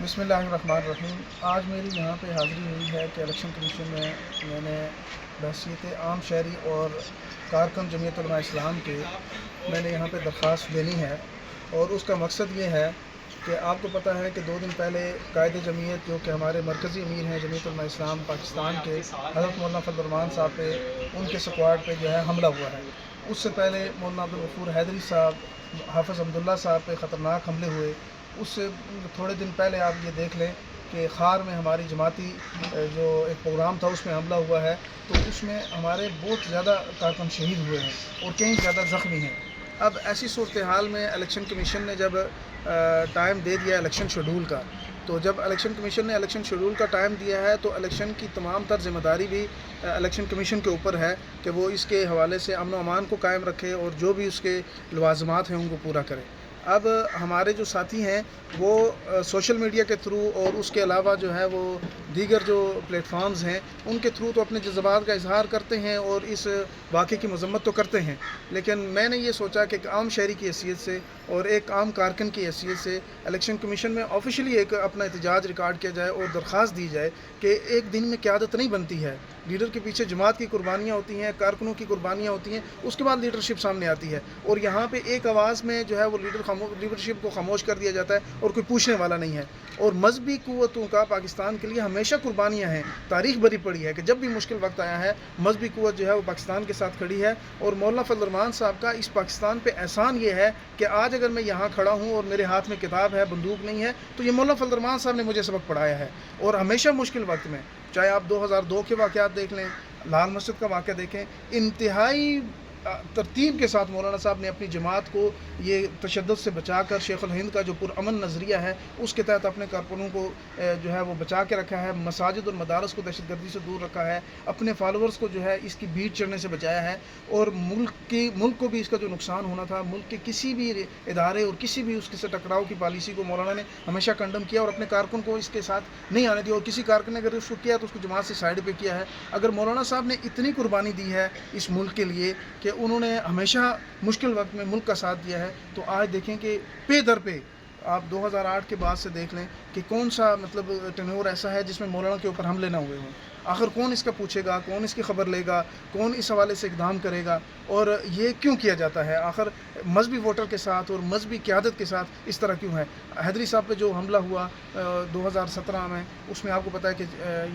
बिस्मिल्लाहिर्रहमानिर्रहीम। आज मेरी यहाँ पे हाज़िरी हुई है कि इलेक्शन कमीशन में मैंने बहसीत आम शहरी और कारकुन जमीयत उलमा इस्लाम के मैंने यहाँ पे दरख्वास्त देनी है। और उसका मकसद ये है कि आपको पता है कि 2 दिन पहले कायदे जमीयत जो कि हमारे मरकज़ी अमीर हैं जमीयत उलमा इस्लाम पाकिस्तान के हज़रत मौलाना फजल रहमान साहब पे उनके स्क्वाड पे जो है हमला हुआ है। उससे पहले मौलाना अब्दुल गफूर हैदरी साहब, हाफ़िज़ अब्दुल्ला साहब पे ख़तरनाक हमले हुए। उससे थोड़े दिन पहले आप ये देख लें कि खार में हमारी जमाती जो एक प्रोग्राम था उसमें हमला हुआ है, तो उसमें हमारे बहुत ज़्यादा कारकुन शहीद हुए हैं और कई ज़्यादा ज़ख्मी हैं। अब ऐसी सूरत हाल में इलेक्शन कमीशन ने जब टाइम दे दिया इलेक्शन शेड्यूल का, तो जब इलेक्शन कमीशन ने इलेक्शन शेड्यूल का टाइम दिया है तो इलेक्शन की तमाम तर ज़िम्मेदारी भी इलेक्शन कमीशन के ऊपर है कि वो इसके हवाले से अमन व अमान को कायम रखे और जो भी उसके लवाज़मात हैं उनको पूरा करे। अब हमारे जो साथी हैं वो सोशल मीडिया के थ्रू और उसके अलावा जो है वो दीगर जो प्लेटफॉर्म्स हैं उनके थ्रू तो अपने जज्बात का इजहार करते हैं और इस वाक़े की मज़म्मत तो करते हैं, लेकिन मैंने ये सोचा कि एक आम शहरी की हैसियत से और एक आम कारकुन की हैसियत से इलेक्शन कमीशन में ऑफिशियली एक अपना एहतजाज रिकॉर्ड किया जाए और दरख्वास्त दी जाए कि एक दिन में क़यादत नहीं बनती है। लीडर के पीछे जमात की कुर्बानियाँ होती हैं, कारकुनों की कुर्बानियाँ होती हैं, उसके बाद लीडरशिप सामने आती है और यहाँ पे एक आवाज़ में जो है वो लीडरशिप को खामोश कर दिया जाता है और कोई पूछने वाला नहीं है। और मजहबी क़ुव्वतों का पाकिस्तान के लिए हमेशा कुर्बानियाँ हैं। तारीख़ भरी पड़ी है कि जब भी मुश्किल वक्त आया है मजहबी क़ुव्वत जो है वो पाकिस्तान के साथ खड़ी है। और मौलाना फजल रहमान साहब का इस पाकिस्तान पे एहसान ये है कि आज अगर मैं यहाँ खड़ा हूँ और मेरे हाथ में किताब है, बंदूक नहीं है, तो ये मौलाना फजल रहमान साहब ने मुझे सबक पढ़ाया है। और हमेशा मुश्किल वक्त में, चाहे आप 2002 के वाक़यात देख लें, लाल मस्जिद का वाक़या देखें, इंतहाई तरतीब के साथ मौलाना साहब ने अपनी जमात को ये तशद्दुद से बचाकर शेख हिंद का जो पुरअमन नज़रिया है उसके तहत अपने कारकुनों को जो है वो बचा के रखा है, मसाजिद और मदारस को दहशतगर्दी से दूर रखा है, अपने फॉलोअर्स को जो है इसकी भीड़ चढ़ने से बचाया है। और मुल्क को भी इसका जो नुकसान होना था, मुल्क के किसी भी इदारे और किसी भी उसके से टकराव की पॉलिसी को मौलाना ने हमेशा कंडम किया और अपने कारकुन को इसके साथ नहीं आने दिया। और किसी कारकुन ने अगर उसको किया तो उसको जमात से साइड पे किया है। अगर मौलाना साहब ने इतनी कुर्बानी दी है इस मुल्क के लिए कि उन्होंने हमेशा मुश्किल वक्त में मुल्क का साथ दिया है, तो आज देखें कि पे दर पे आप 2008 के बाद से देख लें कि कौन सा मतलब टेन्योर ऐसा है जिसमें मौलाना के ऊपर हमले ना हुए हों। आखिर कौन इसका पूछेगा, कौन इसकी खबर लेगा, कौन इस हवाले से इक़दाम करेगा और ये क्यों किया जाता है? आखिर मजहबी वोटर के साथ और मजहबी क़यादत के साथ इस तरह क्यों है? हैदरी साहब पे जो हमला हुआ 2017 में, उसमें आपको पता है कि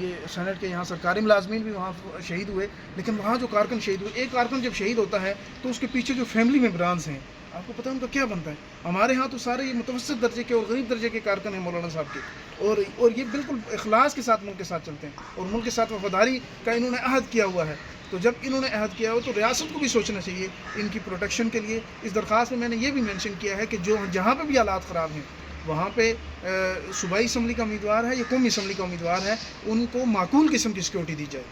ये सेनेट के यहाँ सरकारी मुलाजमीन भी वहाँ शहीद हुए, लेकिन वहाँ जो कारकुन शहीद हुए, एक कारकुन जब शहीद होता है तो उसके पीछे जो फैमिली मेम्बरान्स हैं आपको पता है उनका क्या बनता है। हमारे यहाँ तो सारे ये मुतवस्सित दर्जे के और गरीब दर्जे के कारकुन हैं मौलाना साहब के, और ये बिल्कुल इखलास के साथ मुल्क के साथ चलते हैं और मुल्क के साथ वफादारी का इन्होंने अहद किया हुआ है। तो जब इन्होंने अहद किया हो तो रियासत को भी सोचना चाहिए इनकी प्रोटेक्शन के लिए। इस दरख्वास्त में मैंने ये भी मेंशन किया है कि जो जहाँ पर भी हालात ख़राब हैं वहाँ पे सूबाई असम्बली का उम्मीदवार है या कौमी असम्बली का उम्मीदवार है, उनको माकूल किस्म की सिक्योरिटी दी जाए।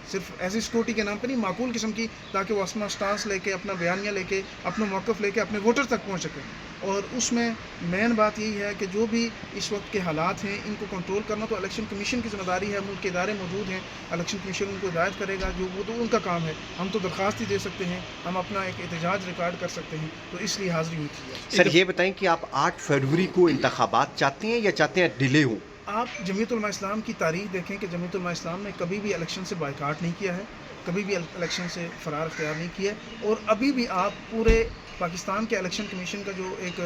सिर्फ ऐसी सिक्योरिटी के नाम पे नहीं, माकूल किस्म की, ताकि वो अपना स्टांस लेके, अपना बयानिया लेके, अपना मौक़िफ़ लेके अपने वोटर तक पहुँच सके। और उसमें मेन बात यही है कि जो भी इस वक्त के हालात हैं इनको कंट्रोल करना तो इलेक्शन कमीशन की ज़िम्मेदारी है। मुल्क के इदारे मौजूद हैं, इलेक्शन कमीशन उनको हिदायत करेगा, जो वो तो उनका काम है। हम तो दरख्वास्त ही दे सकते हैं, हम अपना एक एहतजाज रिकॉर्ड कर सकते हैं, तो इसलिए हाज़िरी हुई थी। सर ये बताएं कि आप 8 फरवरी को इंतखाबात चाहते हैं या चाहते हैं डिले हो? आप जमीयत उलमा इस्लाम की तारीख़ देखें कि जमीयत उलमा इस्लाम ने कभी भी इलेक्शन से बायकाट नहीं किया है, कभी भी इलेक्शन से फ़रार अख्तियार नहीं किया है। और अभी भी आप पूरे पाकिस्तान के इलेक्शन कमीशन का जो एक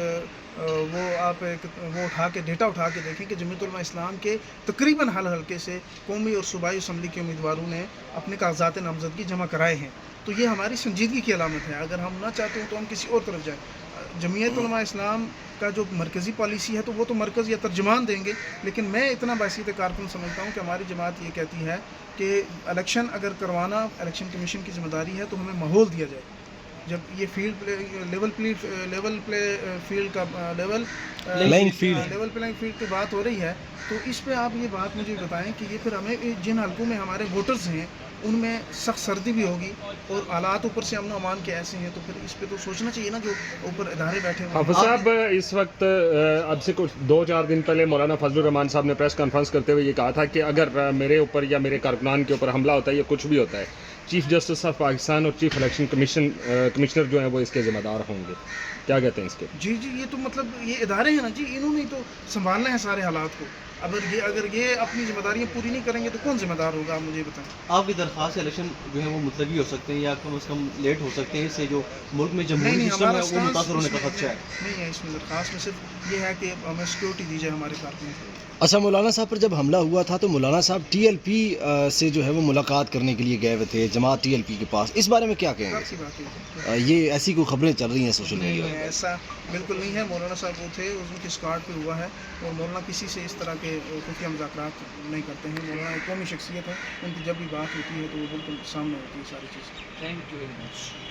वो उठा के डेटा उठा के देखें कि जमीयत उलमा इस्लाम के तकरीबन हर हल्के से कौमी और सूबाई असम्बली के उम्मीदवारों ने अपने कागजात नामजदगी जमा कराए हैं। तो ये हमारी संजीदगी की अलामत है। अगर हम ना चाहते हो तो हम किसी और तरफ जाएँ। जमीयत उलमा इस्लाम का जो मरकज़ी पॉलिसी है तो वो तो मरकज़ या तर्जमान देंगे, लेकिन मैं इतना बासित कारकुन समझता हूँ कि हमारी जमात ये कहती है कि इलेक्शन अगर करवाना इलेक्शन कमीशन की ज़िम्मेदारी है तो हमें माहौल दिया जाए। जब ये लेवल प्लेइंग फील्ड की बात हो रही है तो इस पे आप ये बात मुझे बताएं कि ये फिर हमें जिन हल्कों में हमारे वोटर्स हैं उनमें सख्त सर्दी भी होगी और हालात ऊपर से अमन अमान के ऐसे हैं, तो फिर इस पे तो सोचना चाहिए ना जो ऊपर इदारे बैठे हुए हैं। हाफिज़ साहब इस वक्त अब से कुछ 2-4 दिन पहले मौलाना फजल रहमान साहब ने प्रेस कॉन्फ्रेंस करते हुए ये कहा था कि अगर मेरे ऊपर या मेरे कारकुनान के ऊपर हमला होता है या कुछ भी होता है, चीफ जस्टिस ऑफ पाकिस्तान और चीफ इलेक्शन कमिश्नर जो हैं वो इसके ज़िम्मेदार होंगे, क्या कहते हैं इसके? जी जी, ये तो मतलब ये इदारे हैं ना जी, इन्होंने ही तो संभालना है सारे हालात को। अगर ये अपनी जिम्मेदारियाँ पूरी नहीं करेंगे तो कौन जिम्मेदार होगा, आप मुझे बताएं। आपकी दरख्वास्त से इलेक्शन जो है वो मुलतवी हो सकते हैं या कम से कम लेट हो सकते हैं, इससे जो मुल्क में जमहूरी नहीं, सिस्टम है हमारा वो स्टांस मुतासर होने का इसमें खदशा है। नहीं है इसमें दरख्वास्त में, सिर्फ ये है कि हमें सिक्योरिटी दी जाए हमारे कारकुन को। अच्छा, मौलाना साहब पर जब हमला हुआ था तो मौलाना साहब टीएलपी से जो है वो मुलाकात करने के लिए गए हुए थे, जमात टीएलपी के पास, इस बारे में क्या कहेंगे? आपकी बात है, ये ऐसी कोई खबरें चल रही हैं सोशल मीडिया नहीं पर? ऐसा बिल्कुल नहीं है। मौलाना साहब वो थे, उनके स्कॉट पे हुआ है, और मौलाना किसी से इस तरह के खुफिया मुज़ाकरात नहीं करते हैं। मौलाना एक कौमी शख्सियत है, उनकी जब भी बात होती है तो वो बिल्कुल सामने होती है सारी चीज़ें। Thank you very much.